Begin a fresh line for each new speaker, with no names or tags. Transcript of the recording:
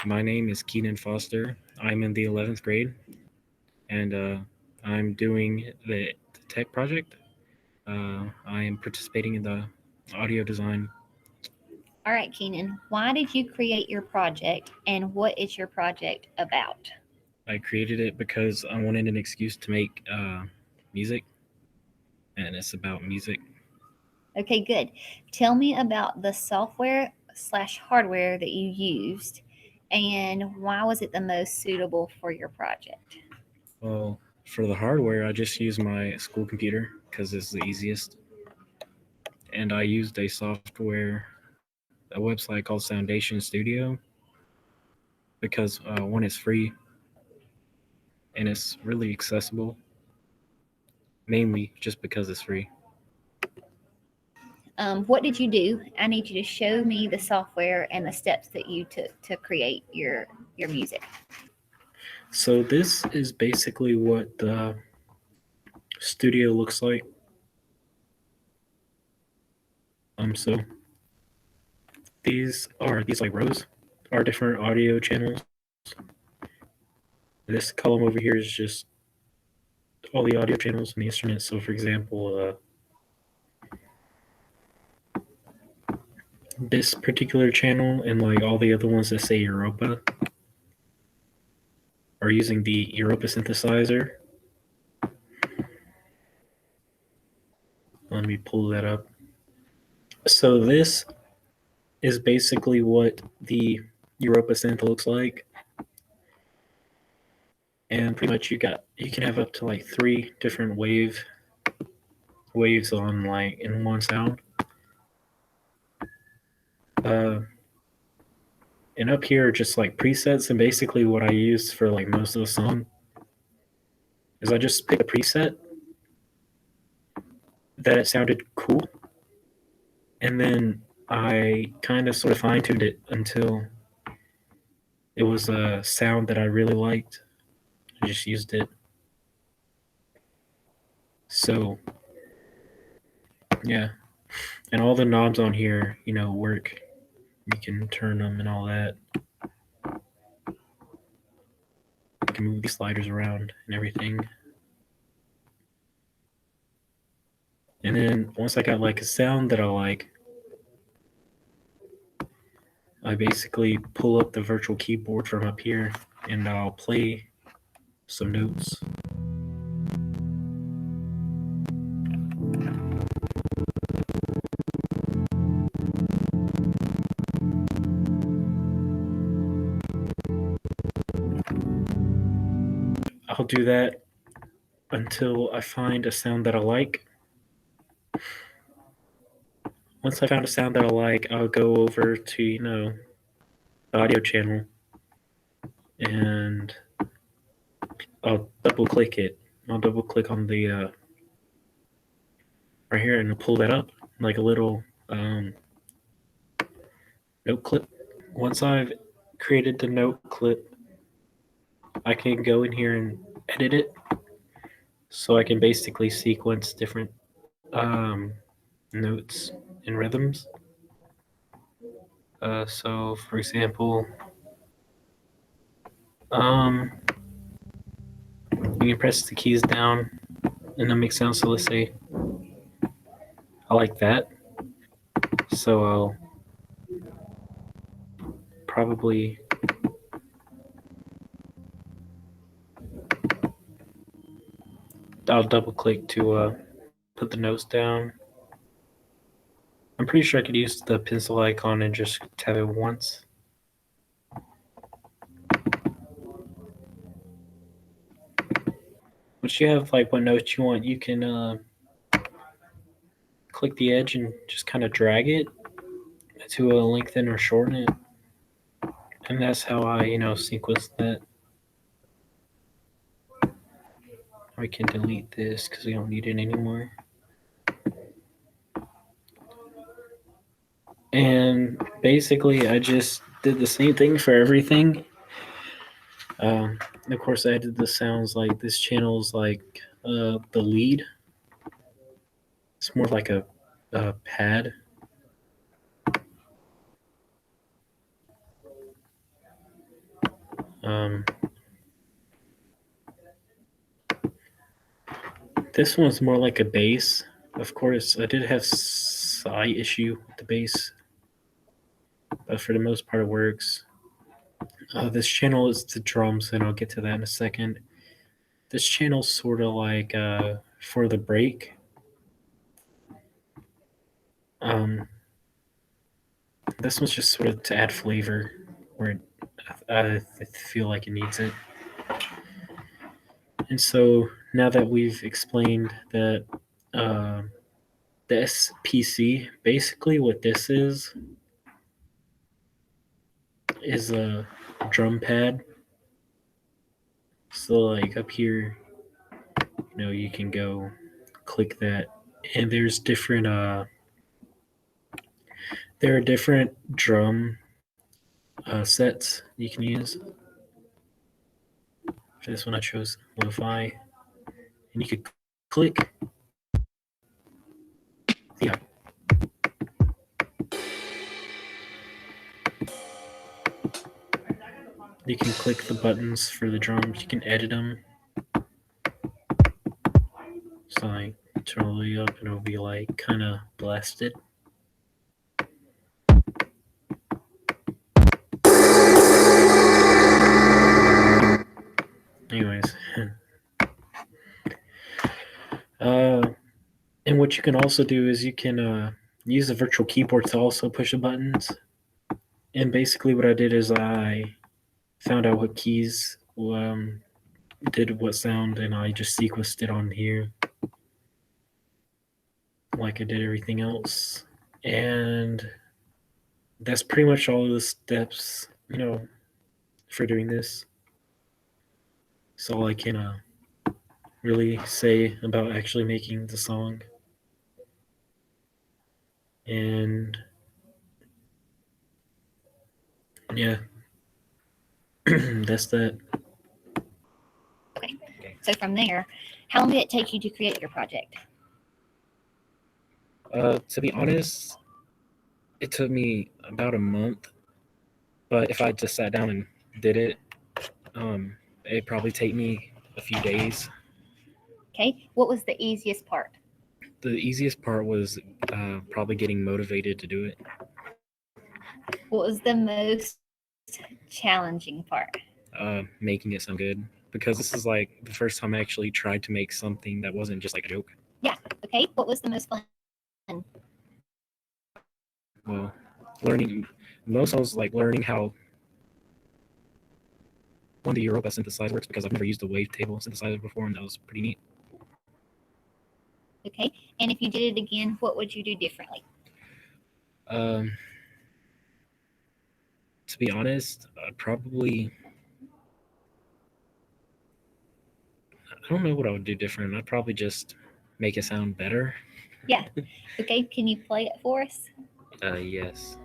My name is Kenan Foster. I'm in the 11th grade, and I'm doing the tech project. I am participating in the audio design.
All right, Kenan, why did you create your project and what is your project about?
I created it because I wanted an excuse to make music, and it's about music.
Okay, good. Tell me about the software slash hardware that you used and why was it the most suitable for your project?
Well, for the hardware, I just use my school computer because it's the easiest, and I used a website called Foundation Studio because one, it's free and it's really accessible, mainly just because it's free.
What did you do? I need you to show me the software and the steps that you took to create your music.
So this is basically what the studio looks like. So these like rows are different audio channels. This column over here is just all the audio channels and the instruments. So for example, this particular channel and like all the other ones that say Europa are using the Europa synthesizer. Let me pull that up. So this is basically what the Europa synth looks like. And pretty much you can have up to like three different waves on like in one sound. Uh, and up here are just like presets, and basically what I use for like most of the song is I just pick a preset that it sounded cool, and then I kind of sort of fine tuned it until it was a sound that I really liked. I just used it. So yeah, and all the knobs on here, work. You can turn them and all that. You can move these sliders around and everything. And then once I got like a sound that I like, I basically pull up the virtual keyboard from up here and I'll play some notes. I'll do that until I find a sound that I like. Once I found a sound that I like, I'll go over to, the audio channel and I'll double click it. I'll double click on the right here and pull that up like a little note clip. Once I've created the note clip, I can go in here and edit it so I can basically sequence different notes and rhythms. So, for example, um, you can press the keys down and it'll make sounds. So let's say I like that. So probably I'll double click to put the notes down. I'm pretty sure I could use the pencil icon and just tap it once. Once you have like what notes you want, you can click the edge and just kind of drag it to lengthen or shorten it. And that's how I, sequence that. We can delete this because we don't need it anymore. And basically, I just did the same thing for everything. Um, of course, I did the sounds like this channel's like the lead. It's more like a pad. Um, this one's more like a bass. Of course, I did have slight issue with the bass, but for the most part, it works. This channel is the drums, and I'll get to that in a second. This channel's sort of like for the break. Um, this one's just sort of to add flavor where I feel like it needs it. And so now that we've explained that the SPC, basically what this is a drum pad. So like up here, you can go click that, and there are different drum sets you can use. For this one, I chose lo-fi, and you could click the you can click the buttons for the drums. You can edit them. So like turn all the way up, and it'll be like kind of blasted. Anyways, and what you can also do is you can use the virtual keyboard to also push the buttons. And basically, what I did is I found out what keys did what sound, and I just sequenced it on here, like I did everything else. And that's pretty much all of the steps, for doing this. It's all I can really say about actually making the song. And yeah, that's that.
Okay. So from there, how long did it take you to create your project?
To be honest, it took me about a month. But if I just sat down and did it, it'd probably take me a few days.
Okay. What was the easiest part?
The easiest part was probably getting motivated to do it.
What was the most challenging part?
Making it sound good, because this is like the first time I actually tried to make something that wasn't just like a joke.
Yeah. Okay. What was the most fun?
Well, learning most I was like learning how one of the Europa synthesizer works, because I've never used a wavetable synthesizer before, and that was pretty neat.
Okay. And if you did it again, what would you do differently?
Um, to be honest, I'd probably I don't know what I would do different. I'd probably just make it sound better.
Yeah. Okay. Can you play it for us?
Yes.